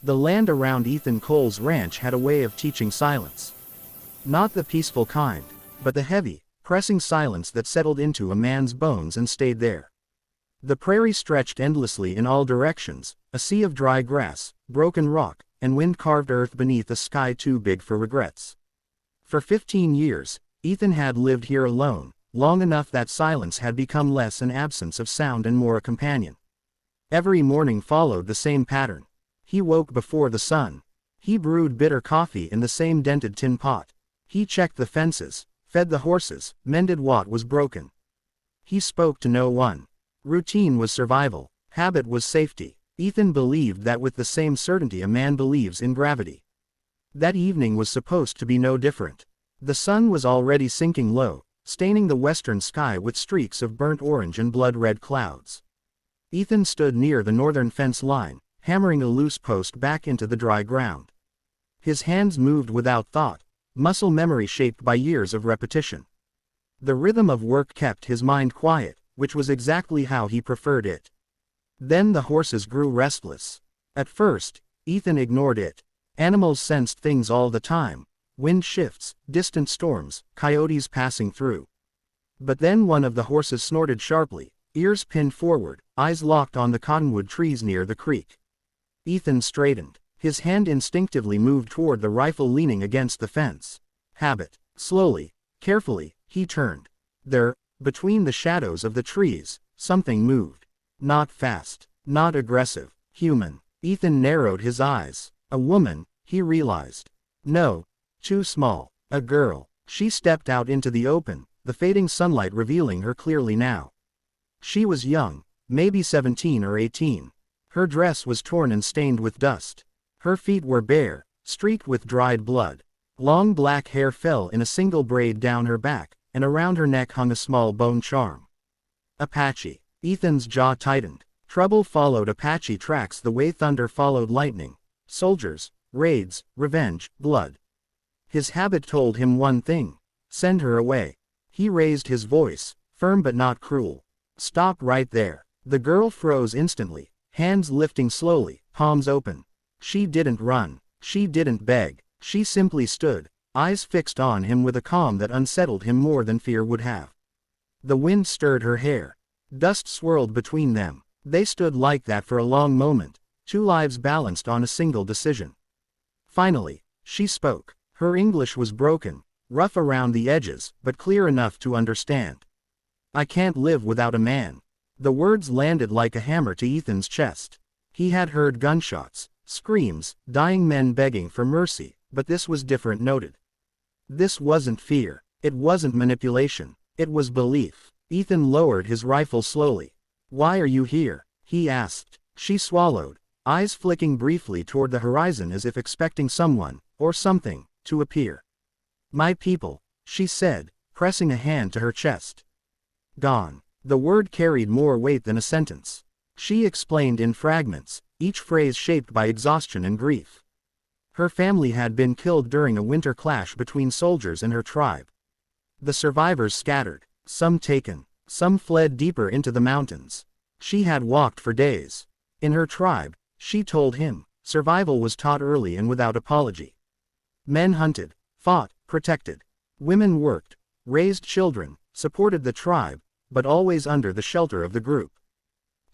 The land around Ethan Cole's ranch had a way of teaching silence. Not the peaceful kind, but the heavy, pressing silence that settled into a man's bones and stayed there. The prairie stretched endlessly in all directions, a sea of dry grass, broken rock, and wind-carved earth beneath a sky too big for regrets. For 15 years, Ethan had lived here alone, long enough that silence had become less an absence of sound and more a companion. Every morning followed the same pattern. He woke before the sun. He brewed bitter coffee in the same dented tin pot. He checked the fences, fed the horses, mended what was broken. He spoke to no one. Routine was survival, habit was safety. Ethan believed that with the same certainty a man believes in gravity. That evening was supposed to be no different. The sun was already sinking low, staining the western sky with streaks of burnt orange and blood-red clouds. Ethan stood near the northern fence line, hammering a loose post back into the dry ground. His hands moved without thought, muscle memory shaped by years of repetition. The rhythm of work kept his mind quiet, which was exactly how he preferred it. Then the horses grew restless. At first, Ethan ignored it. Animals sensed things all the time: wind shifts, distant storms, coyotes passing through. But then one of the horses snorted sharply, ears pinned forward, eyes locked on the cottonwood trees near the creek. Ethan straightened. His hand instinctively moved toward the rifle leaning against the fence. Habit. Slowly, carefully, he turned. There, between the shadows of the trees, something moved. Not fast, not aggressive, human. Ethan narrowed his eyes. A woman, he realized. No, too small. A girl. She stepped out into the open, the fading sunlight revealing her clearly now. She was young, maybe 17 or 18. Her dress was torn and stained with dust. Her feet were bare, streaked with dried blood. Long black hair fell in a single braid down her back, and around her neck hung a small bone charm. Apache. Ethan's jaw tightened. Trouble followed Apache tracks the way thunder followed lightning. Soldiers, raids, revenge, blood. His habit told him one thing: send her away. He raised his voice, firm but not cruel. Stop right there. The girl froze instantly, hands lifting slowly, palms open. She didn't run. She didn't beg. She simply stood, eyes fixed on him with a calm that unsettled him more than fear would have. The wind stirred her hair. Dust swirled between them. They stood like that for a long moment, two lives balanced on a single decision. Finally, she spoke. Her English was broken, rough around the edges, but clear enough to understand. I can't live without a man. The words landed like a hammer to Ethan's chest. He had heard gunshots, screams, dying men begging for mercy, but this was different. Noted. This wasn't fear. It wasn't manipulation. It was belief. Ethan lowered his rifle slowly. Why are you here? He asked. She swallowed, eyes flicking briefly toward the horizon as if expecting someone, or something, to appear. My people, she said, pressing a hand to her chest. Gone. The word carried more weight than a sentence. She explained in fragments, each phrase shaped by exhaustion and grief. Her family had been killed during a winter clash between soldiers and her tribe. The survivors scattered, some taken, some fled deeper into the mountains. She had walked for days. In her tribe, she told him, survival was taught early and without apology. Men hunted, fought, protected. Women worked, raised children, supported the tribe, but always under the shelter of the group.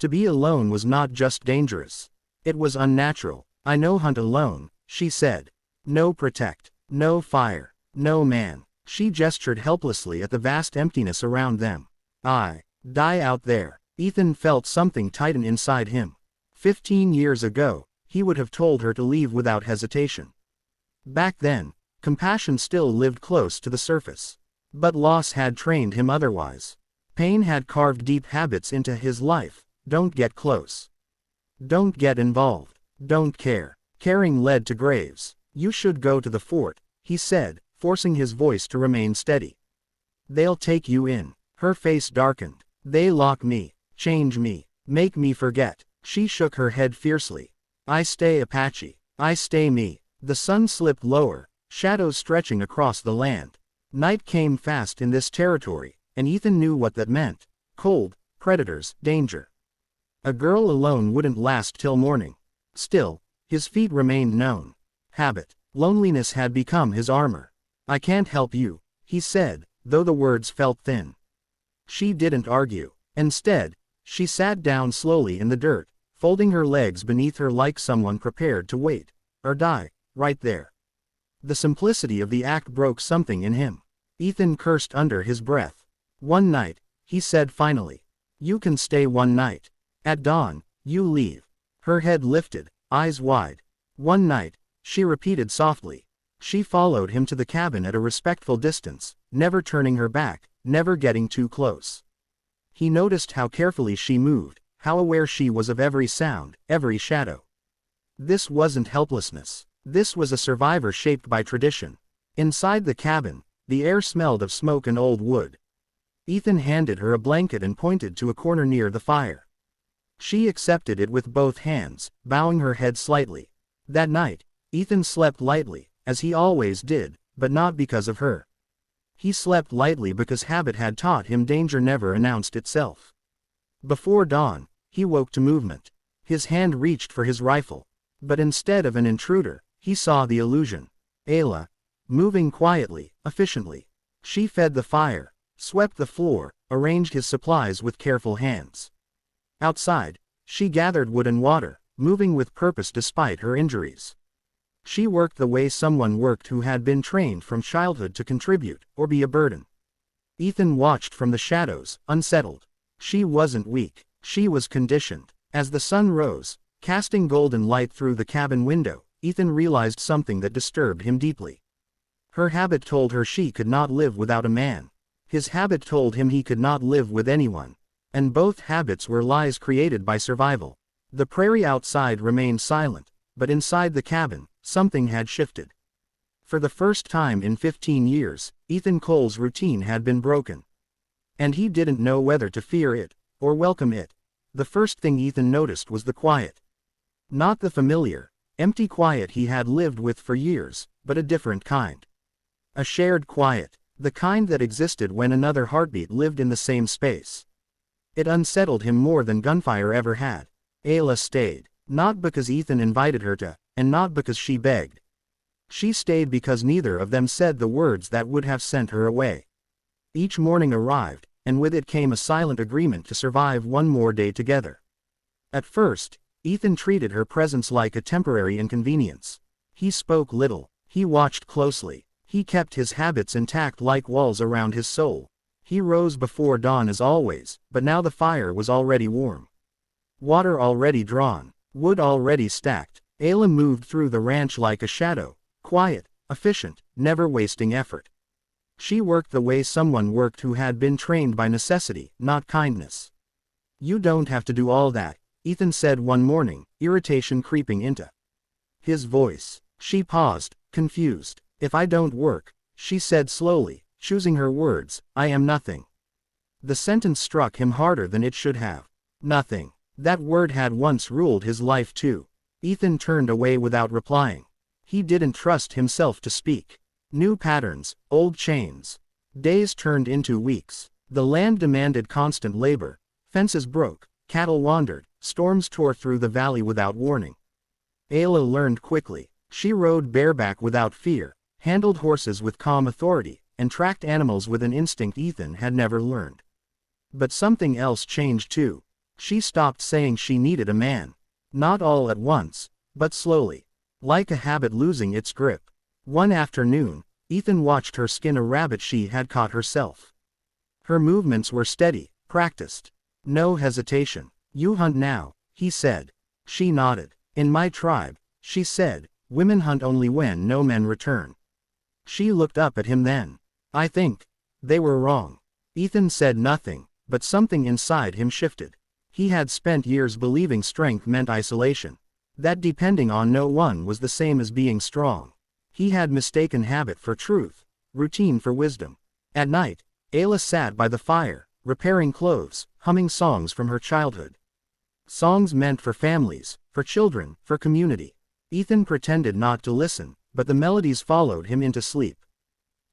To be alone was not just dangerous. It was unnatural. I know hunt alone, she said. No protect, no fire, no man. She gestured helplessly at the vast emptiness around them. I die out there. Ethan felt something tighten inside him. 15 years ago, he would have told her to leave without hesitation. Back then, compassion still lived close to the surface. But loss had trained him otherwise. Pain had carved deep habits into his life. Don't get close. Don't get involved. Don't care. Caring led to graves. You should go to the fort, he said, forcing his voice to remain steady. They'll take you in. Her face darkened. They lock me, change me, make me forget. She shook her head fiercely. I stay Apache. I stay me. The sun slipped lower, shadows stretching across the land. Night came fast in this territory, and Ethan knew what that meant. Cold, predators, danger. A girl alone wouldn't last till morning. Still, His feet remained known. Habit. Loneliness had become his armor. "I can't help you," he said, though the words felt thin. She didn't argue. Instead, she sat down slowly in the dirt, folding her legs beneath her like someone prepared to wait, or die, right there. The simplicity of the act broke something in him. Ethan cursed under his breath. "One night," he said finally. "You can stay one night. At dawn, you leave." Her head lifted, eyes wide. "One night," she repeated softly. She followed him to the cabin at a respectful distance, never turning her back, never getting too close. He noticed how carefully she moved, how aware she was of every sound, every shadow. This wasn't helplessness. This was a survivor shaped by tradition. Inside the cabin, the air smelled of smoke and old wood. Ethan handed her a blanket and pointed to a corner near the fire. She accepted it with both hands, bowing her head slightly. That night, Ethan slept lightly, as he always did, but not because of her. He slept lightly because habit had taught him danger never announced itself. Before dawn, he woke to movement. His hand reached for his rifle. But instead of an intruder, he saw the illusion. Ayla. Moving quietly, efficiently. She fed the fire, swept the floor, arranged his supplies with careful hands. Outside, she gathered wood and water, moving with purpose despite her injuries. She worked the way someone worked who had been trained from childhood to contribute, or be a burden. Ethan watched from the shadows, unsettled. She wasn't weak, she was conditioned. As the sun rose, casting golden light through the cabin window, Ethan realized something that disturbed him deeply. Her habit told her she could not live without a man. His habit told him he could not live with anyone. And both habits were lies created by survival. The prairie outside remained silent, but inside the cabin, something had shifted. For the first time in 15 years, Ethan Cole's routine had been broken. And he didn't know whether to fear it, or welcome it. The first thing Ethan noticed was the quiet. Not the familiar, empty quiet he had lived with for years, but a different kind. A shared quiet, the kind that existed when another heartbeat lived in the same space. It unsettled him more than gunfire ever had. Ayla stayed, not because Ethan invited her to, and not because she begged. She stayed because neither of them said the words that would have sent her away. Each morning arrived, and with it came a silent agreement to survive one more day together. At first, Ethan treated her presence like a temporary inconvenience. He spoke little, he watched closely, he kept his habits intact like walls around his soul. He rose before dawn as always, but now the fire was already warm. Water already drawn, wood already stacked. Ayla moved through the ranch like a shadow, quiet, efficient, never wasting effort. She worked the way someone worked who had been trained by necessity, not kindness. "You don't have to do all that," Ethan said one morning, irritation creeping into his voice. She paused, confused. "If I don't work," she said slowly, choosing her words, "I am nothing." The sentence struck him harder than it should have. Nothing. That word had once ruled his life too. Ethan turned away without replying. He didn't trust himself to speak. New patterns, old chains. Days turned into weeks. The land demanded constant labor. Fences broke, cattle wandered, storms tore through the valley without warning. Ayla learned quickly. She rode bareback without fear, handled horses with calm authority, and tracked animals with an instinct Ethan had never learned. But something else changed too. She stopped saying she needed a man. Not all at once, but slowly. Like a habit losing its grip. One afternoon, Ethan watched her skin a rabbit she had caught herself. Her movements were steady, practiced. No hesitation. "You hunt now," he said. She nodded. "In my tribe," she said, "women hunt only when no men return." She looked up at him then. "I think they were wrong." Ethan said nothing, but something inside him shifted. He had spent years believing strength meant isolation. That depending on no one was the same as being strong. He had mistaken habit for truth, routine for wisdom. At night, Ayla sat by the fire, repairing clothes, humming songs from her childhood. Songs meant for families, for children, for community. Ethan pretended not to listen, but the melodies followed him into sleep.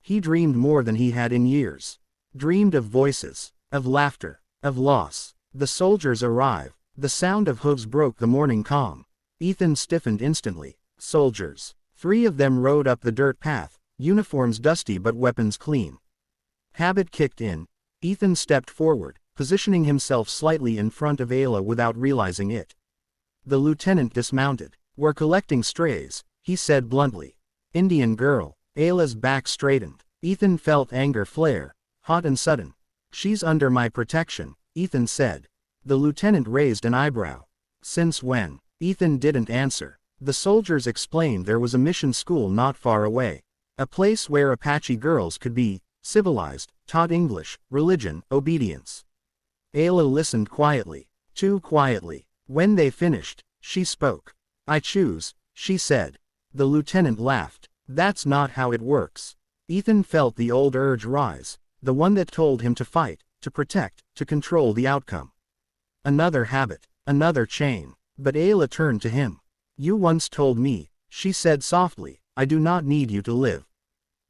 He dreamed more than he had in years. Dreamed of voices, of laughter, of loss. The soldiers arrived. The sound of hooves broke the morning calm. Ethan stiffened instantly. Soldiers. 3 of them rode up the dirt path, uniforms dusty but weapons clean. Habit kicked in. Ethan stepped forward, positioning himself slightly in front of Ayla without realizing it. The lieutenant dismounted. "We're collecting strays," he said bluntly. "Indian girl." Ayla's back straightened. Ethan felt anger flare, hot and sudden. "She's under my protection," Ethan said. The lieutenant raised an eyebrow. "Since when?" Ethan didn't answer. The soldiers explained there was a mission school not far away. A place where Apache girls could be civilized, taught English, religion, obedience. Ayla listened quietly. Too quietly. When they finished, she spoke. "I choose," she said. The lieutenant laughed. "That's not how it works." Ethan felt the old urge rise, the one that told him to fight, to protect, to control the outcome. Another habit, another chain. But Ayla turned to him. "You once told me," she said softly, "I do not need you to live."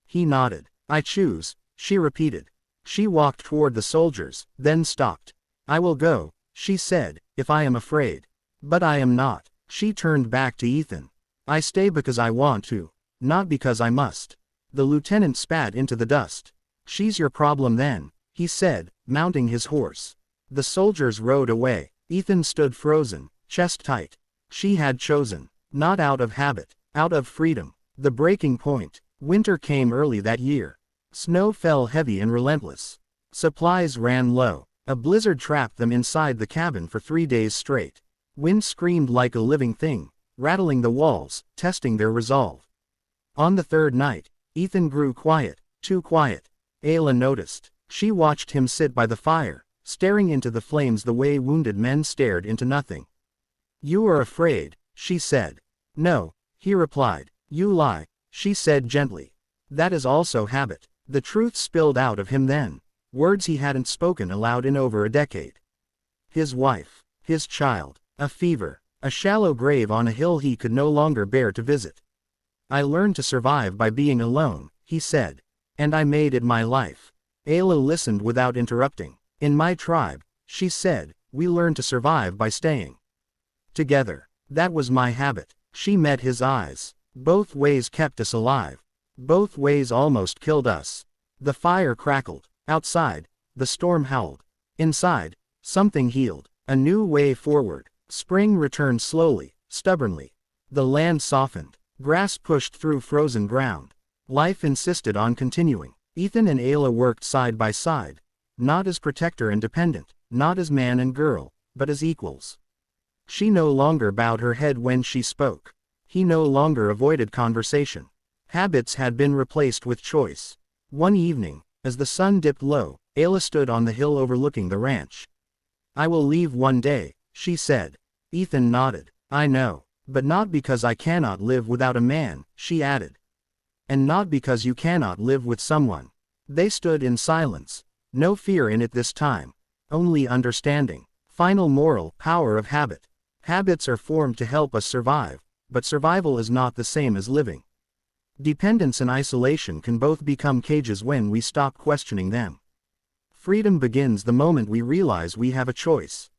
He nodded. "I choose," she repeated. She walked toward the soldiers, then stopped. "I will go," she said, "if I am afraid. But I am not." She turned back to Ethan. "I stay because I want to, not because I must." The lieutenant spat into the dust. "She's your problem then," he said, mounting his horse. The soldiers rode away. Ethan stood frozen, chest tight. She had chosen. Not out of habit, out of freedom. The breaking point. Winter came early that year. Snow fell heavy and relentless. Supplies ran low. A blizzard trapped them inside the cabin for 3 days straight. Wind screamed like a living thing, rattling the walls, testing their resolve. On the 3rd night, Ethan grew quiet, too quiet. Ayla noticed. She watched him sit by the fire, staring into the flames the way wounded men stared into nothing. "You are afraid," she said. "No," he replied. "You lie," she said gently. "That is also habit." The truth spilled out of him then. Words he hadn't spoken aloud in over a decade. His wife. His child. A fever. A shallow grave on a hill he could no longer bear to visit. "I learned to survive by being alone," he said. "And I made it my life." Ayla listened without interrupting. "In my tribe," she said, "we learned to survive by staying together. That was my habit." She met his eyes. "Both ways kept us alive. Both ways almost killed us." The fire crackled. Outside, the storm howled. Inside, something healed. A new way forward. Spring returned slowly, stubbornly. The land softened. Grass pushed through frozen ground. Life insisted on continuing. Ethan and Ayla worked side by side. Not as protector and dependent, not as man and girl, but as equals. She no longer bowed her head when she spoke. He no longer avoided conversation. Habits had been replaced with choice. One evening, as the sun dipped low, Ayla stood on the hill overlooking the ranch. "I will leave one day," she said. Ethan nodded. "I know. But not because I cannot live without a man," she added. "And not because you cannot live with someone." They stood in silence. No fear in it this time. Only understanding. Final moral power of habit. Habits are formed to help us survive, but survival is not the same as living. Dependence and isolation can both become cages when we stop questioning them. Freedom begins the moment we realize we have a choice.